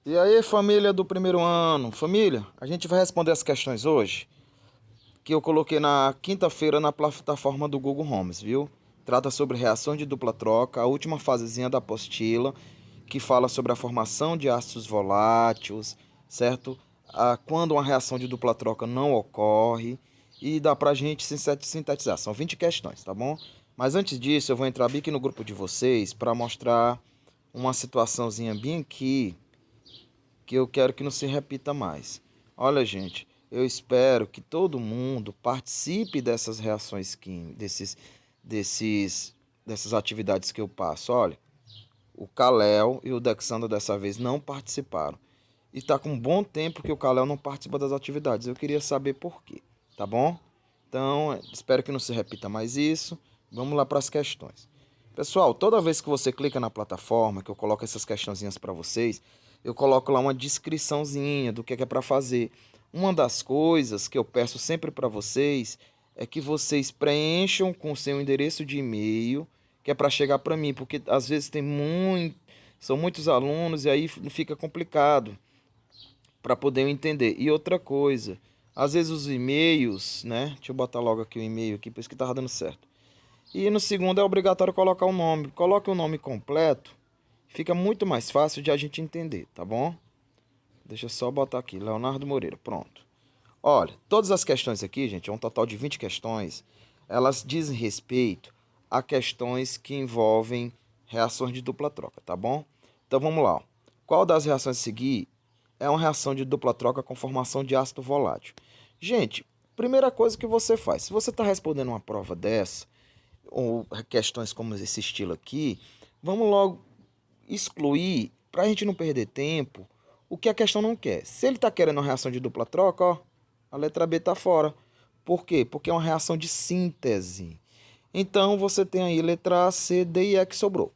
E aí, família do primeiro ano? Família, a gente vai responder as questões hoje que eu coloquei na quinta-feira na plataforma do Google Homes, viu? Trata sobre reações de dupla troca, a última fasezinha da apostila, que fala sobre a formação de ácidos voláteis, certo? Quando uma reação de dupla troca não ocorre, e dá pra gente sintetizar. São 20 questões, tá bom? Mas antes disso, eu vou entrar bem aqui no grupo de vocês para mostrar uma situaçãozinha bem aqui que eu quero que não se repita mais. Olha, gente, eu espero que todo mundo participe dessas reações químicas, dessas atividades que eu passo. Olha, o Kalel e o Dexandro dessa vez não participaram. E está com um bom tempo que o Kalel não participa das atividades. Eu queria saber por quê, tá bom? Então, espero que não se repita mais isso. Vamos lá para as questões. Pessoal, toda vez que você clica na plataforma, que eu coloco essas questãozinhas para vocês, eu coloco lá uma descriçãozinha do que é para fazer. Uma das coisas que eu peço sempre para vocês é que vocês preencham com o seu endereço de e-mail, que é para chegar para mim, porque às vezes são muitos alunos e aí fica complicado para poder eu entender. E outra coisa, às vezes os e-mails, né? Deixa eu botar logo aqui o e-mail aqui, por isso que tava dando certo. E no segundo é obrigatório colocar o nome. Coloque o nome completo, fica muito mais fácil de a gente entender, tá bom? Deixa eu só botar aqui, Leonardo Moreira, pronto. Olha, todas as questões aqui, gente, é um total de 20 questões, elas dizem respeito a questões que envolvem reações de dupla troca, tá bom? Então vamos lá. Qual das reações a seguir é uma reação de dupla troca com formação de ácido volátil? Gente, primeira coisa que você faz, se você está respondendo uma prova dessa, ou questões como esse estilo aqui, vamos logo excluir, para a gente não perder tempo, o que a questão não quer. Se ele está querendo uma reação de dupla troca, ó, a letra B está fora. Por quê? Porque é uma reação de síntese. Então você tem aí letra A, C, D e E que sobrou.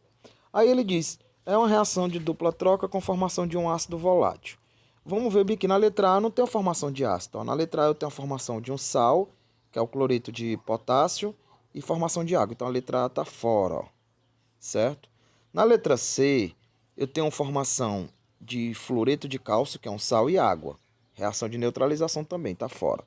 Aí ele diz, é uma reação de dupla troca com formação de um ácido volátil. Vamos ver bem que na letra A não tem a formação de ácido. Ó. Na letra A eu tenho a formação de um sal, que é o cloreto de potássio, e formação de água. Então a letra A está fora, ó, certo? Na letra C, eu tenho a formação de fluoreto de cálcio, que é um sal, e água. Reação de neutralização também, está fora.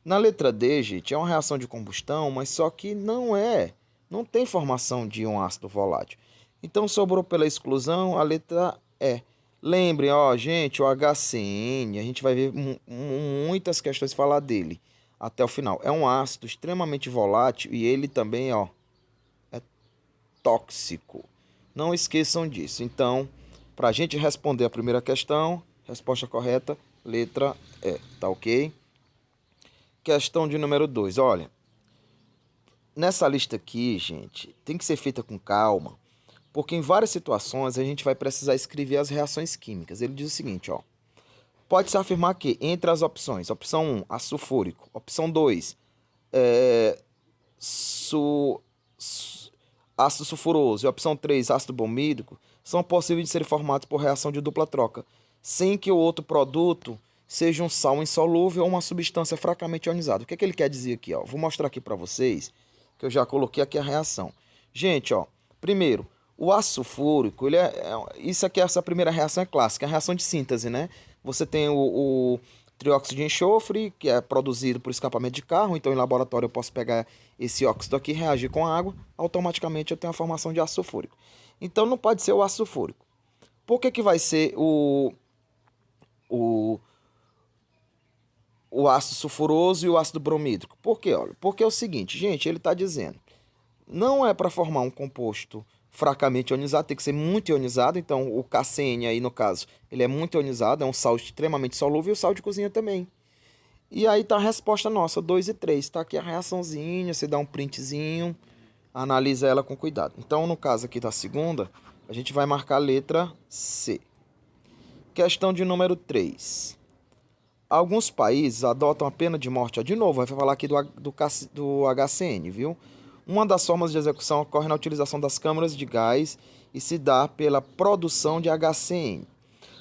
Na letra D, gente, é uma reação de combustão, mas só que não tem formação de um ácido volátil. Então sobrou pela exclusão a letra E. Lembrem, ó, gente, o HCN, a gente vai ver muitas questões falar dele até o final. É um ácido extremamente volátil e ele também, ó, é tóxico. Não esqueçam disso. Então, para a gente responder a primeira questão, resposta correta, letra E, tá ok? Questão de número 2. Olha, nessa lista aqui, gente, tem que ser feita com calma, porque em várias situações a gente vai precisar escrever as reações químicas. Ele diz o seguinte, ó. Pode-se afirmar que, entre as opções, opção 1, ácido sulfúrico, opção 2, é, su, su, ácido sulfuroso e opção 3, ácido bromídrico, são possíveis de serem formados por reação de dupla troca, sem que o outro produto seja um sal insolúvel ou uma substância fracamente ionizada. O que é que ele quer dizer aqui? Ó? Vou mostrar aqui para vocês, que eu já coloquei aqui a reação. Gente, ó, primeiro, o ácido sulfúrico, isso aqui, essa primeira reação é clássica, é a reação de síntese, né? Você tem o trióxido de enxofre, que é produzido por escapamento de carro, então em laboratório eu posso pegar esse óxido aqui, reagir com a água, automaticamente eu tenho a formação de ácido sulfúrico. Então não pode ser o ácido sulfúrico. Por que vai ser o, o ácido sulfuroso e o ácido bromídrico? Por quê? Olha, porque é o seguinte, gente, ele está dizendo, não é para formar um composto fracamente ionizado, tem que ser muito ionizado, então o KCN aí no caso, ele é muito ionizado, é um sal extremamente solúvel e o sal de cozinha também. E aí tá a resposta nossa, 2 e 3. Tá aqui a reaçãozinha, você dá um printzinho, analisa ela com cuidado. Então, no caso aqui da segunda, a gente vai marcar a letra C. Questão de número 3. Alguns países adotam a pena de morte. Ó, de novo, vai falar aqui do HCN, viu? Uma das formas de execução ocorre na utilização das câmaras de gás e se dá pela produção de HCN.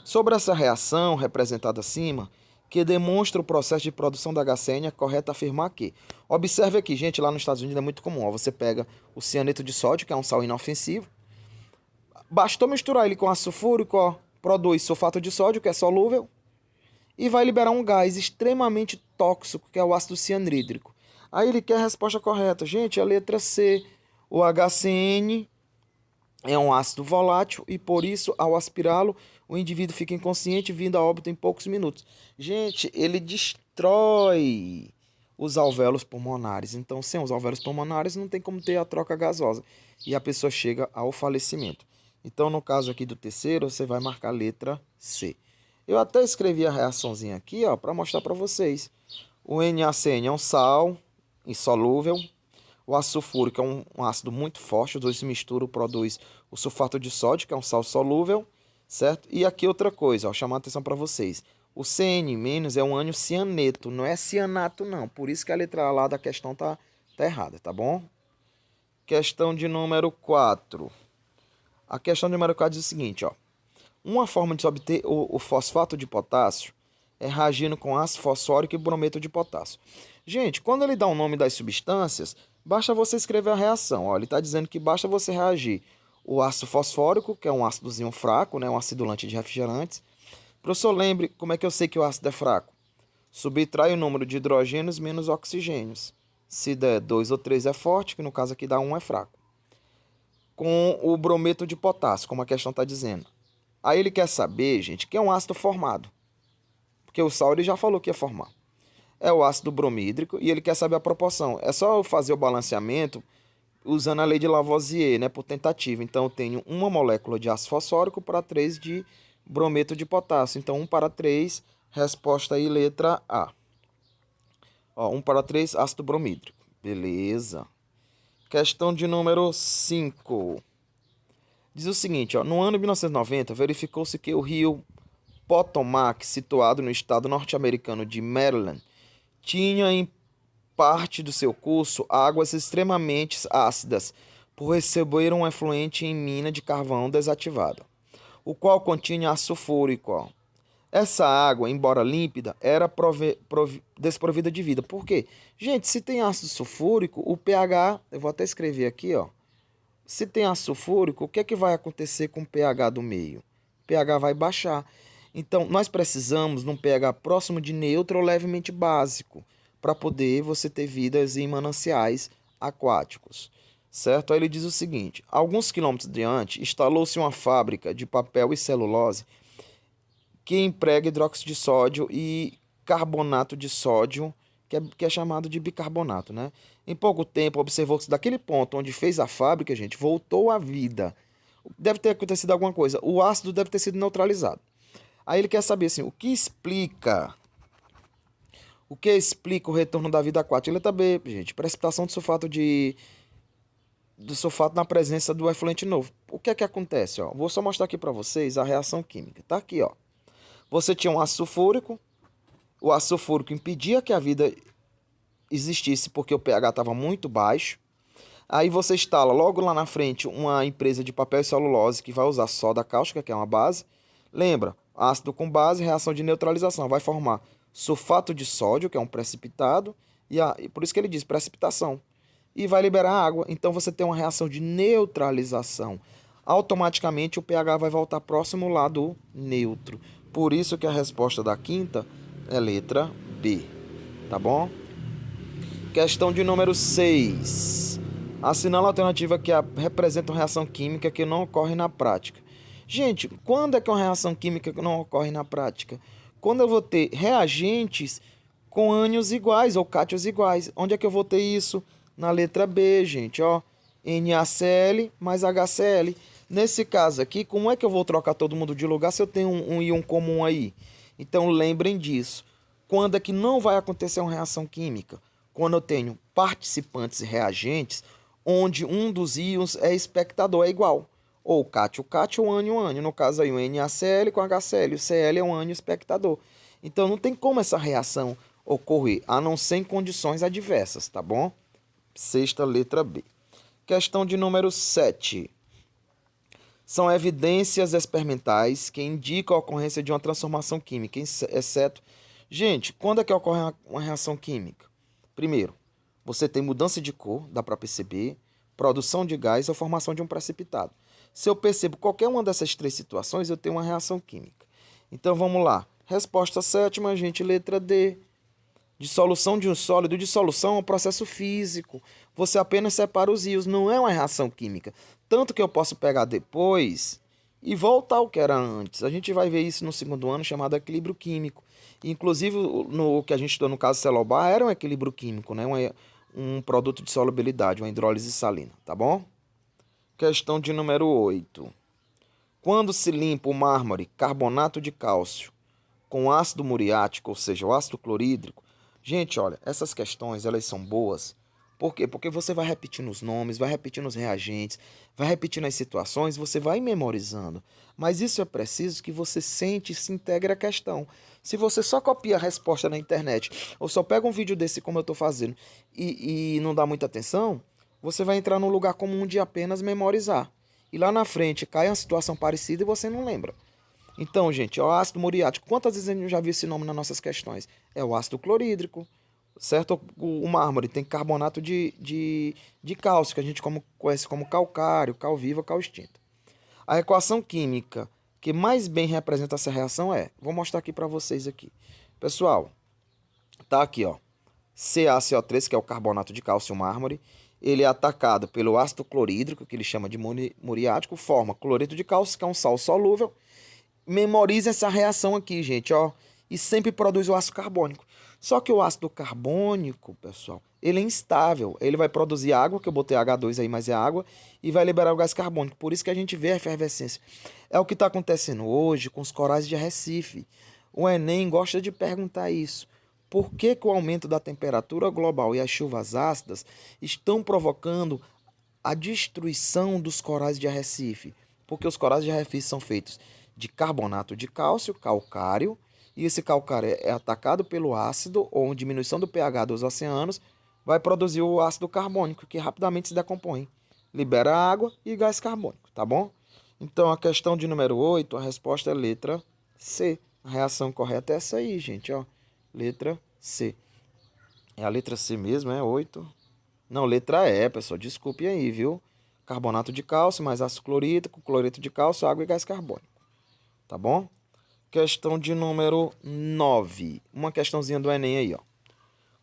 Sobre essa reação representada acima, que demonstra o processo de produção da HCN, é correto afirmar que... Observe aqui, gente, lá nos Estados Unidos é muito comum. Ó, você pega o cianeto de sódio, que é um sal inofensivo. Bastou misturar ele com ácido sulfúrico, ó, produz sulfato de sódio, que é solúvel, e vai liberar um gás extremamente tóxico, que é o ácido cianídrico. Aí ele quer a resposta correta. Gente, a letra C, o HCN é um ácido volátil e, por isso, ao aspirá-lo, o indivíduo fica inconsciente, vindo a óbito em poucos minutos. Gente, ele destrói os alvéolos pulmonares. Então, sem os alvéolos pulmonares, não tem como ter a troca gasosa. E a pessoa chega ao falecimento. Então, no caso aqui do terceiro, você vai marcar a letra C. Eu até escrevi a reaçãozinha aqui, ó, para mostrar para vocês. O NaCN é um sal insolúvel. O ácido sulfúrico é um ácido muito forte. Os dois se misturam, produz o sulfato de sódio, que é um sal solúvel, certo? E aqui outra coisa, ó, chamar a atenção para vocês. O CN- é um ânion cianeto, não é cianato não. Por isso que a letra A lá da questão tá errada, tá bom? Questão de número 4. A questão de número 4 diz o seguinte, ó. Uma forma de se obter o fosfato de potássio é reagindo com ácido fosfórico e brometo de potássio. Gente, quando ele dá o nome das substâncias, basta você escrever a reação. Ó, ele está dizendo que basta você reagir o ácido fosfórico, que é um ácidozinho fraco, né, um acidulante de refrigerantes. Professor, lembre como é que eu sei que o ácido é fraco? Subtrai o número de hidrogênios menos oxigênios. Se der 2 ou 3 é forte, que no caso aqui dá 1 é fraco. Com o brometo de potássio, como a questão está dizendo. Aí ele quer saber, gente, que é um ácido formado. Porque o sal ele já falou que ia formar. É o ácido bromídrico e ele quer saber a proporção. É só eu fazer o balanceamento usando a lei de Lavoisier, né, por tentativa. Então eu tenho uma molécula de ácido fosfórico para 3 de brometo de potássio. Então 1 para 3, resposta aí letra A. Ó, 1 para 3, ácido bromídrico. Beleza. Questão de número 5. Diz o seguinte, ó, no ano de 1990, verificou-se que o rio Potomac, situado no estado norte-americano de Maryland, tinha em parte do seu curso águas extremamente ácidas, por receber um efluente em mina de carvão desativada, o qual continha ácido sulfúrico. Ó. Essa água, embora límpida, era desprovida de vida. Por quê? Gente, se tem ácido sulfúrico, o pH, eu vou até escrever aqui, ó. Se tem ácido sulfúrico, o que é que vai acontecer com o pH do meio? O pH vai baixar. Então, nós precisamos de um pH próximo de neutro ou levemente básico para poder você ter vidas em mananciais aquáticos, certo? Aí ele diz o seguinte, alguns quilômetros adiante, instalou-se uma fábrica de papel e celulose que emprega hidróxido de sódio e carbonato de sódio, que é chamado de bicarbonato, né? Em pouco tempo, observou-se daquele ponto onde fez a fábrica, gente, voltou à vida. Deve ter acontecido alguma coisa. O ácido deve ter sido neutralizado. Aí ele quer saber assim, o que explica o retorno da vida aquática? Letra B, gente, precipitação de do sulfato na presença do efluente novo. O que é que acontece, ó? Vou só mostrar aqui para vocês a reação química. Tá aqui, ó. Você tinha um ácido sulfúrico. O ácido sulfúrico impedia que a vida existisse porque o pH estava muito baixo. Aí você instala logo lá na frente uma empresa de papel e celulose que vai usar soda cáustica, que é uma base. Lembra, ácido com base, reação de neutralização, vai formar sulfato de sódio, que é um precipitado, e por isso que ele diz precipitação, e vai liberar água. Então você tem uma reação de neutralização. Automaticamente o pH vai voltar próximo lá do neutro. Por isso que a resposta da quinta é letra B, tá bom? Questão de número 6. Assinala a alternativa que representa uma reação química que não ocorre na prática. Gente, quando é que uma reação química não ocorre na prática? Quando eu vou ter reagentes com ânions iguais ou cátions iguais. Onde é que eu vou ter isso? Na letra B, gente, ó. NaCl mais HCl. Nesse caso aqui, como é que eu vou trocar todo mundo de lugar se eu tenho um íon comum aí? Então lembrem disso. Quando é que não vai acontecer uma reação química? Quando eu tenho participantes e reagentes, onde um dos íons é espectador, é igual. Ou cátion, ou ânion. No caso aí, o NaCl com HCl. O Cl é um ânion espectador. Então não tem como essa reação ocorrer, a não ser em condições adversas, tá bom? Sexta, letra B. Questão de número 7. São evidências experimentais que indicam a ocorrência de uma transformação química, exceto... Gente, quando é que ocorre uma reação química? Primeiro, você tem mudança de cor, dá para perceber, produção de gás ou formação de um precipitado. Se eu percebo qualquer uma dessas três situações, eu tenho uma reação química. Então vamos lá. Resposta sétima, gente, letra D. Dissolução de um sólido. Dissolução é um processo físico. Você apenas separa os íons, não é uma reação química. Tanto que eu posso pegar depois e voltar ao que era antes. A gente vai ver isso no segundo ano, chamado equilíbrio químico. Inclusive, no que a gente estudou no caso celobar, era um equilíbrio químico, né? Um produto de solubilidade, uma hidrólise salina, tá bom? Questão de número 8. Quando se limpa o mármore, carbonato de cálcio, com ácido muriático, ou seja, o ácido clorídrico. Gente, olha, essas questões, elas são boas. Por quê? Porque você vai repetindo os nomes, vai repetindo os reagentes, vai repetindo as situações, você vai memorizando. Mas isso é preciso que você sente e se integre à questão. Se você só copia a resposta na internet, ou só pega um vídeo desse como eu estou fazendo, e não dá muita atenção, você vai entrar num lugar comum de apenas memorizar. E lá na frente cai uma situação parecida e você não lembra. Então, gente, o ácido muriático, quantas vezes a gente já viu esse nome nas nossas questões? É o ácido clorídrico, certo? O mármore tem carbonato de cálcio, que a gente conhece como calcário, cal viva, cal extinto. A equação química que mais bem representa essa reação vou mostrar aqui para vocês aqui. Pessoal, tá aqui, ó, CaCO3, que é o carbonato de cálcio mármore, ele é atacado pelo ácido clorídrico, que ele chama de muriático, forma cloreto de cálcio, que é um sal solúvel. Memorize essa reação aqui, gente, ó. E sempre produz o ácido carbônico. Só que o ácido carbônico, pessoal, ele é instável. Ele vai produzir água, que eu botei H2 aí, mas é água, e vai liberar o gás carbônico. Por isso que a gente vê a efervescência. É o que está acontecendo hoje com os corais de Recife. O Enem gosta de perguntar isso. Por que o aumento da temperatura global e as chuvas ácidas estão provocando a destruição dos corais de Arrecife? Porque os corais de Arrecife são feitos de carbonato de cálcio, calcário, e esse calcário é atacado pelo ácido ou diminuição do pH dos oceanos, vai produzir o ácido carbônico, que rapidamente se decompõe, libera água e gás carbônico, tá bom? Então, a questão de número 8, a resposta é letra C. A reação correta é essa aí, gente, ó. Letra C. É a letra C mesmo, é 8. Não, letra E, pessoal, desculpe aí, viu? Carbonato de cálcio mais ácido clorídrico, cloreto de cálcio, água e gás carbônico. Tá bom? Questão de número 9. Uma questãozinha do Enem aí, ó.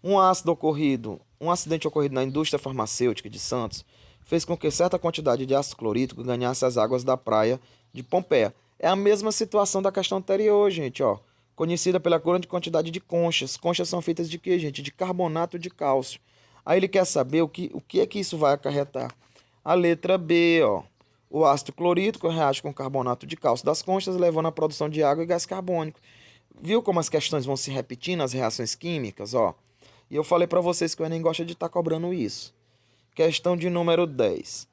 Um acidente ocorrido na indústria farmacêutica de Santos fez com que certa quantidade de ácido clorídrico ganhasse as águas da praia de Pompeia. É a mesma situação da questão anterior, gente, ó. Conhecida pela grande quantidade de conchas. Conchas são feitas de quê, gente? De carbonato de cálcio. Aí ele quer saber o que é que isso vai acarretar. A letra B, ó. O ácido clorídrico reage com carbonato de cálcio das conchas, levando à produção de água e gás carbônico. Viu como as questões vão se repetindo, as reações químicas, ó? E eu falei para vocês que o Enem gosta de estar cobrando isso. Questão de número 10.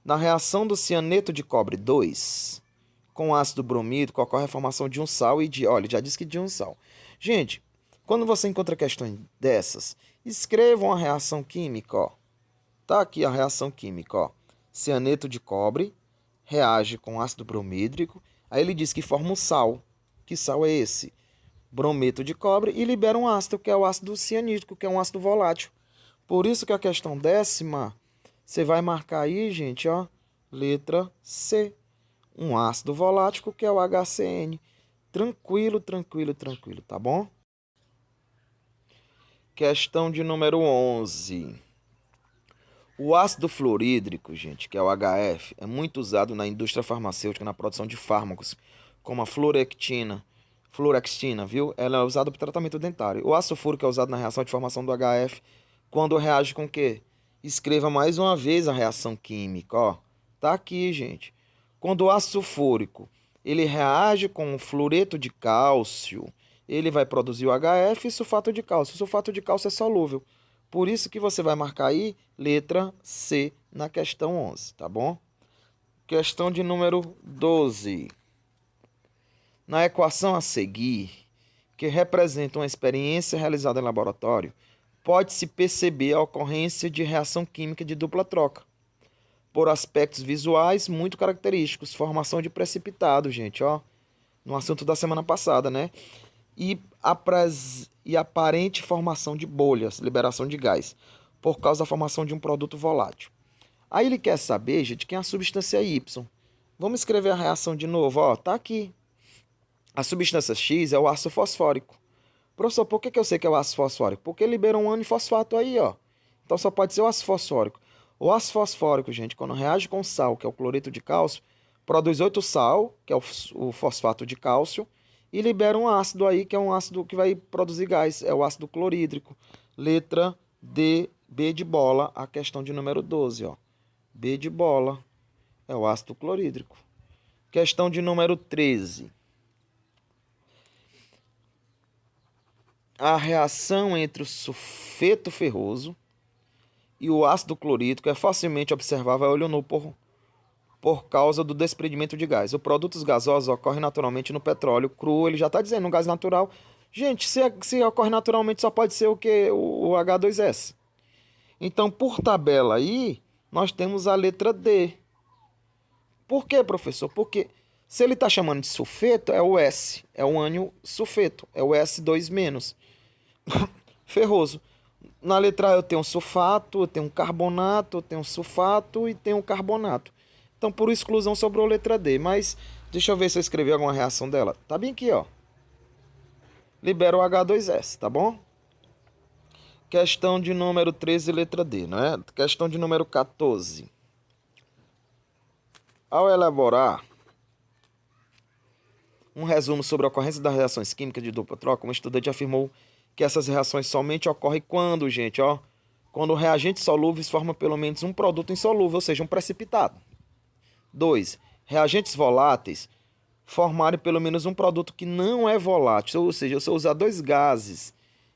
Na reação do cianeto de cobre 2 com ácido bromídrico, ocorre a formação de um sal e de... Olha, já disse que de um sal. Gente, quando você encontra questões dessas, escrevam a reação química, ó. Tá aqui a reação química, ó. Cianeto de cobre reage com ácido bromídrico. Aí ele diz que forma um sal. Que sal é esse? Brometo de cobre e libera um ácido, que é o ácido cianídrico, que é um ácido volátil. Por isso que a questão 10ª, você vai marcar aí, gente, ó, letra C. Um ácido volátil, que é o HCN. Tranquilo, tranquilo, tranquilo, tá bom? Questão de número 11. O ácido fluorídrico, gente, que é o HF, é muito usado na indústria farmacêutica, na produção de fármacos, como a fluorextina, viu? Ela é usada para o tratamento dentário. O ácido fúrico é usado na reação de formação do HF, quando reage com o quê? Escreva mais uma vez a reação química, ó. Tá aqui, gente. Quando o ácido sulfúrico ele reage com o fluoreto de cálcio, ele vai produzir o HF e sulfato de cálcio. O sulfato de cálcio é solúvel. Por isso que você vai marcar aí letra C na questão 11, tá bom? Questão de número 12. Na equação a seguir, que representa uma experiência realizada em laboratório, pode-se perceber a ocorrência de reação química de dupla troca, por aspectos visuais muito característicos, formação de precipitado, gente, ó, no assunto da semana passada, né? E aparente formação de bolhas, liberação de gás, por causa da formação de um produto volátil. Aí ele quer saber, gente, quem é a substância Y. Vamos escrever a reação de novo, ó, tá aqui. A substância X é o ácido fosfórico. Professor, por que eu sei que é o ácido fosfórico? Porque libera um anifosfato aí, ó. Então só pode ser o ácido fosfórico. O ácido fosfórico, gente, quando reage com sal, que é o cloreto de cálcio, produz 8 sal, que é o fosfato de cálcio, e libera um ácido aí, que é um ácido que vai produzir gás, é o ácido clorídrico. Letra D, B de bola, a questão de número 12, ó. B de bola, é o ácido clorídrico. Questão de número 13. A reação entre o sulfeto ferroso e o ácido clorídrico é facilmente observável a olho nu por causa do desprendimento de gás. Os produtos gasosos ocorrem naturalmente no petróleo cru, ele já está dizendo, um gás natural. Gente, se ocorre naturalmente só pode ser o que? O H2S. Então, por tabela aí, nós temos a letra D. Por quê, professor? Porque se ele está chamando de sulfeto, é o S, é o ânion sulfeto, é o S2-. Ferroso. Na letra A eu tenho sulfato, eu tenho carbonato, eu tenho sulfato e tenho carbonato. Então, por exclusão, sobrou a letra D. Mas, deixa eu ver se eu escrevi alguma reação dela. Tá bem aqui, ó. Libera o H2S, tá bom? Questão de número 13, letra D, não é? Questão de número 14. Ao elaborar um resumo sobre a ocorrência das reações químicas de dupla troca, um estudante afirmou que essas reações somente ocorrem quando, gente, ó, quando reagentes solúveis formam pelo menos um produto insolúvel, ou seja, um precipitado. 2. Reagentes voláteis formarem pelo menos um produto que não é volátil, ou seja, se eu usar dois gases,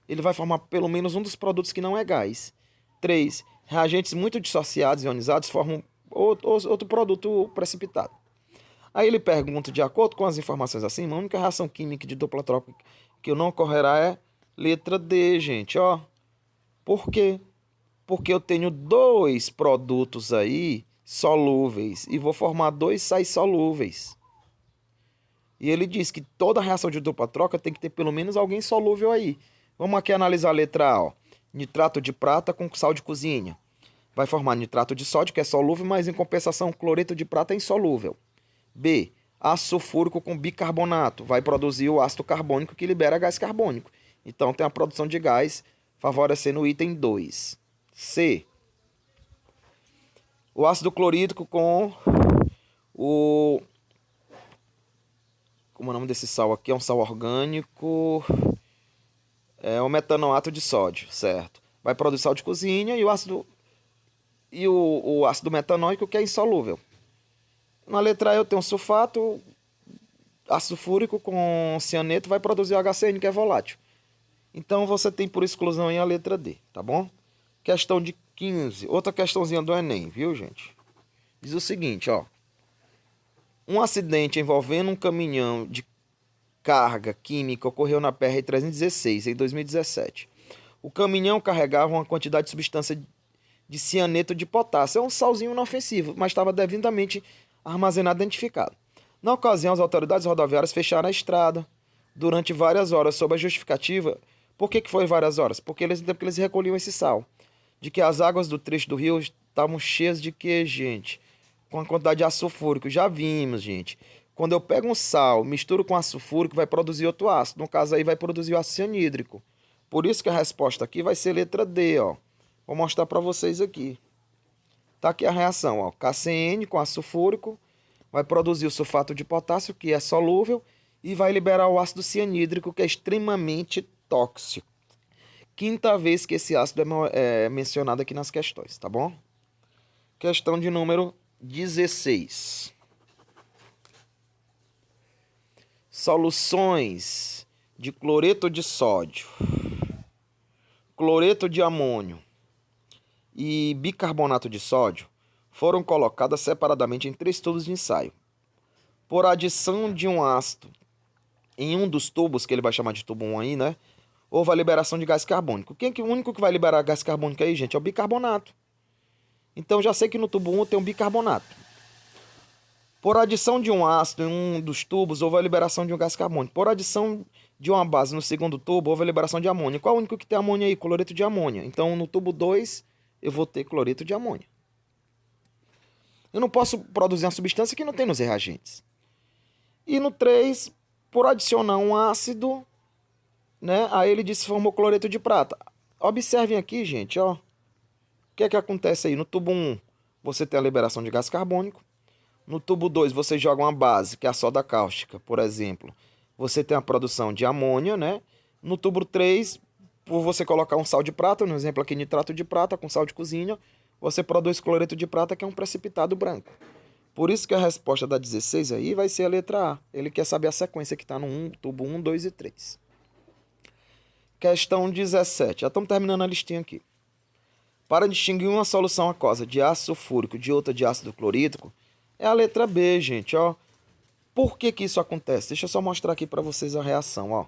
ele vai formar pelo menos um dos produtos que não é gás. 3. Reagentes muito dissociados e ionizados formam outro produto precipitado. Aí ele pergunta, de acordo com as informações acima, a única reação química de dupla troca que não ocorrerá é letra D, gente, ó. Por quê? Porque eu tenho dois produtos aí solúveis e vou formar dois sais solúveis. E ele diz que toda reação de dupla troca tem que ter pelo menos alguém solúvel aí. Vamos aqui analisar a letra A, ó. Nitrato de prata com sal de cozinha. Vai formar nitrato de sódio, que é solúvel, mas em compensação o cloreto de prata é insolúvel. B. Ácido sulfúrico com bicarbonato. Vai produzir o ácido carbônico que libera gás carbônico. Então tem a produção de gás favorecendo o item 2. C. O ácido clorídrico com o... Como é o nome desse sal aqui? É um sal orgânico. É o metanoato de sódio, certo? Vai produzir sal de cozinha e o ácido... o ácido metanóico que é insolúvel. Na letra A eu tenho sulfato, ácido fúrico com cianeto vai produzir o HCN, que é volátil. Então você tem por exclusão aí a letra D, tá bom? Questão de 15, outra questãozinha do Enem, viu, gente? Diz o seguinte, ó. Um acidente envolvendo um caminhão de carga química ocorreu na PR-316 em 2017. O caminhão carregava uma quantidade de substância de cianeto de potássio. É um salzinho inofensivo, mas estava devidamente armazenado e identificado. Na ocasião, as autoridades rodoviárias fecharam a estrada durante várias horas sob a justificativa. Por que foi várias horas? Porque eles recolhiam esse sal. De que as águas do trecho do rio estavam cheias de quê, gente? Com a quantidade de ácido sulfúrico. Já vimos, gente. Quando eu pego um sal, misturo com ácido sulfúrico, vai produzir outro ácido. No caso aí, vai produzir o ácido cianídrico. Por isso que a resposta aqui vai ser letra D, ó. Vou mostrar para vocês aqui. Tá aqui a reação, ó. KCN com ácido sulfúrico vai produzir o sulfato de potássio, que é solúvel, e vai liberar o ácido cianídrico, que é extremamente tóxico. Quinta vez que esse ácido é mencionado aqui nas questões, tá bom? Questão de número 16. Soluções de cloreto de sódio, cloreto de amônio e bicarbonato de sódio foram colocadas separadamente em 3 tubos de ensaio. Por adição de um ácido em um dos tubos, que ele vai chamar de tubo 1 aí, né? Houve a liberação de gás carbônico. O único que vai liberar gás carbônico aí, gente, é o bicarbonato. Então já sei que no tubo 1 tem um bicarbonato. Por adição de um ácido em um dos tubos, houve a liberação de um gás carbônico. Por adição de uma base no segundo tubo, houve a liberação de amônia. Qual é o único que tem amônia aí? Cloreto de amônia. Então no tubo 2 eu vou ter cloreto de amônia. Eu não posso produzir uma substância que não tem nos reagentes. E no 3, por adicionar um ácido, né? Aí ele disse que formou cloreto de prata. Observem aqui, gente, ó. O que é que acontece aí? No tubo 1, você tem a liberação de gás carbônico. No tubo 2, você joga uma base, que é a soda cáustica, por exemplo. Você tem a produção de amônia, né? No tubo 3, por você colocar um sal de prata, no exemplo aqui, nitrato de prata com sal de cozinha, você produz cloreto de prata, que é um precipitado branco. Por isso que a resposta da 16 aí vai ser a letra A. Ele quer saber a sequência que está no tubo 1, 2 e 3. Questão 17. Já estamos terminando a listinha aqui. Para distinguir uma solução aquosa de ácido sulfúrico de outra de ácido clorídrico, é a letra B, gente, ó. Por que que isso acontece? Deixa eu só mostrar aqui para vocês a reação, ó.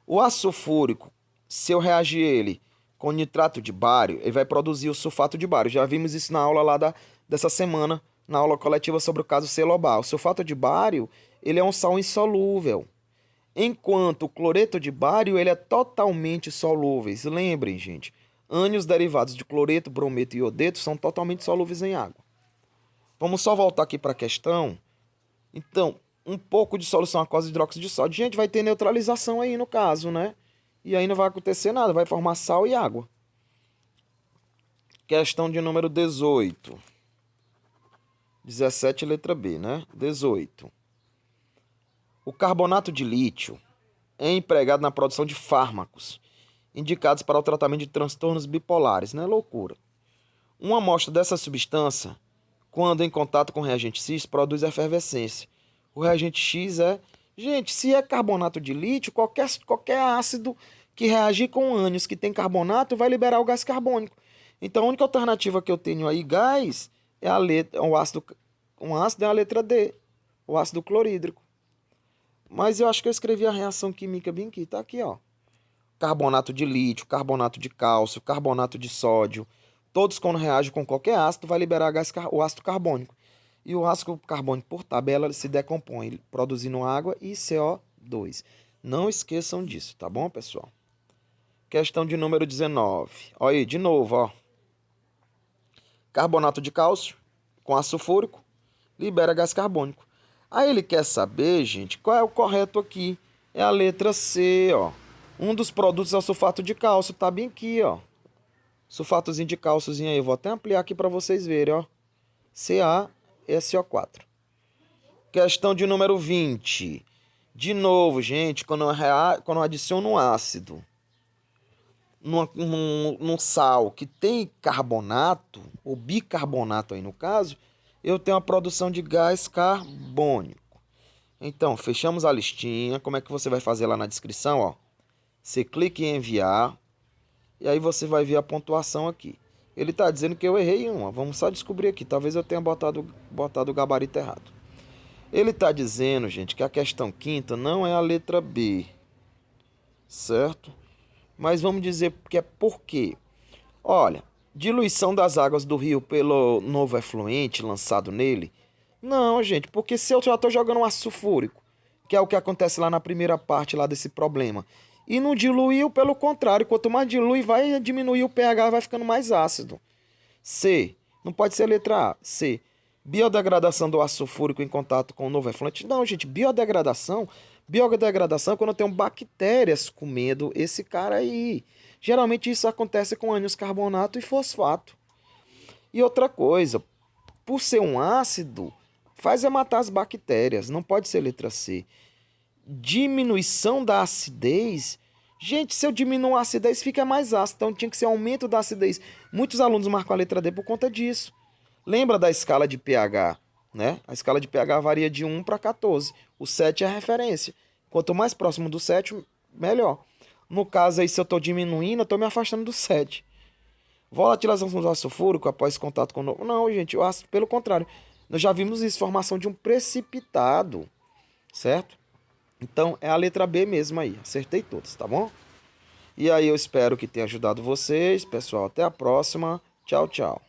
O ácido sulfúrico, se eu reagir ele com nitrato de bário, ele vai produzir o sulfato de bário. Já vimos isso na aula lá dessa semana, na aula coletiva sobre o caso Celobar. O sulfato de bário, ele é um sal insolúvel. Enquanto o cloreto de bário, ele é totalmente solúveis. Lembrem, gente, ânions derivados de cloreto, brometo e iodeto são totalmente solúveis em água. Vamos só voltar aqui para a questão. Então, um pouco de solução aquosa de hidróxido de sódio. Gente, vai ter neutralização aí no caso, né? E aí não vai acontecer nada, vai formar sal e água. Questão de número 18. 17, letra B, né? 18. O carbonato de lítio é empregado na produção de fármacos indicados para o tratamento de transtornos bipolares, né? Loucura. Uma amostra dessa substância, quando em contato com o reagente X, produz efervescência. O reagente X é... Gente, se é carbonato de lítio, qualquer ácido que reagir com ânions que tem carbonato vai liberar o gás carbônico. Então, a única alternativa que eu tenho aí, gás, é um ácido é a letra D, o ácido clorídrico. Mas eu acho que eu escrevi a reação química bem aqui. Tá aqui, ó. Carbonato de lítio, carbonato de cálcio, carbonato de sódio. Todos, quando reagem com qualquer ácido, vai liberar o ácido carbônico. E o ácido carbônico, por tabela, ele se decompõe, produzindo água e CO2. Não esqueçam disso, tá bom, pessoal? Questão de número 19. Olha aí, de novo, ó. Carbonato de cálcio com ácido sulfúrico libera gás carbônico. Aí ele quer saber, gente, qual é o correto aqui. É a letra C, ó. Um dos produtos é o sulfato de cálcio, tá bem aqui, ó. Sulfatozinho de cálciozinho aí, eu vou até ampliar aqui para vocês verem, ó. CaSO4. Questão de número 20. De novo, gente, quando eu adiciono um ácido num sal que tem carbonato, ou bicarbonato aí no caso, eu tenho a produção de gás carbônico. Então, fechamos a listinha. Como é que você vai fazer lá na descrição, ó? Você clica em enviar e aí você vai ver a pontuação aqui. Ele está dizendo que eu errei em uma. Vamos só descobrir aqui. Talvez eu tenha botado o gabarito errado. Ele está dizendo, gente, que a questão quinta não é a letra B. Certo? Mas vamos dizer que é por quê. Olha, diluição das águas do rio pelo novo efluente lançado nele. Não, gente, porque se eu já estou jogando um ácido sulfúrico, que é o que acontece lá na primeira parte lá desse problema, e não diluiu, pelo contrário, quanto mais dilui, vai diminuir o pH, vai ficando mais ácido. C, não pode ser a letra A. C, biodegradação do ácido sulfúrico em contato com o novo efluente. Não, gente, biodegradação é quando eu tenho bactérias comendo esse cara aí. Geralmente isso acontece com ânions carbonato e fosfato. E outra coisa, por ser um ácido, faz é matar as bactérias, não pode ser letra C. Diminuição da acidez. Gente, se eu diminuo a acidez, fica mais ácido. Então tinha que ser aumento da acidez. Muitos alunos marcam a letra D por conta disso. Lembra da escala de pH, né? A escala de pH varia de 1 para 14. O 7 é a referência. Quanto mais próximo do 7, melhor. No caso aí, se eu estou diminuindo, eu estou me afastando do 7. Volatilização do ácido sulfúrico após contato com o novo... Não, gente, o ácido, pelo contrário. Nós já vimos isso, formação de um precipitado. Certo? Então, é a letra B mesmo aí. Acertei todas, tá bom? E aí, eu espero que tenha ajudado vocês. Pessoal, até a próxima. Tchau, tchau.